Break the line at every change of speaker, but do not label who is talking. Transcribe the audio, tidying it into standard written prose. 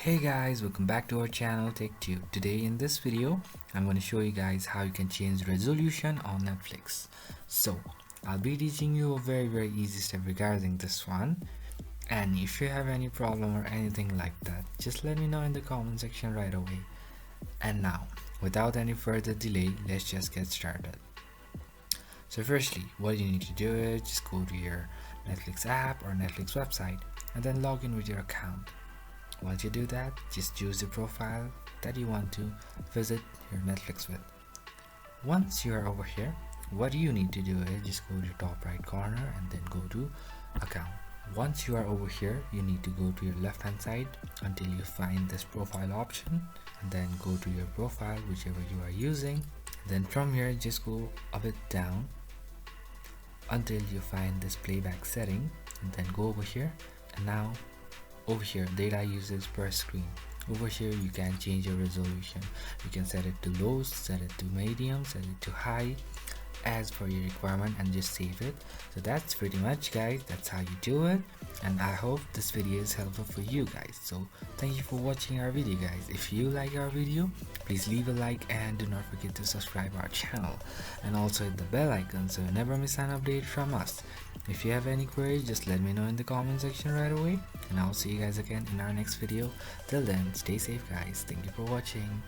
Hey guys, welcome back to our channel Tech Tube. Today in this video, I'm going to show you guys how you can change resolution on Netflix. So, I'll be teaching you a very easy step regarding this one. And if you have any problem or anything like that, just let me know in the comment section right away. And now, without any further delay, let's just get started. So firstly, what you need to do is just go to your Netflix app or Netflix website and then log in with your account. Once you do that, just choose the profile that you want to visit your Netflix with. Once you are over here, what you need to do is just go to the top right corner and then go to account. Once you are over here, you need to go to your left hand side until you find this profile option and then go to your profile, whichever you are using. Then from here, just go a bit down until you find this playback setting and then go over here. And now over here, data usage per screen. Over here you can change your resolution. You can set it to low, set it to medium, set it to high as per your requirement and just save it. So that's pretty much, guys. That's how you do it, and I hope this video is helpful for you guys. So thank you for watching our video, guys. If you like our video, please leave a like and do not forget to subscribe our channel and also hit the bell icon so you never miss an update from us. If you have any queries, just let me know in the comment section right away, and I'll see you guys again in our next video. Till then, stay safe, guys. Thank you for watching.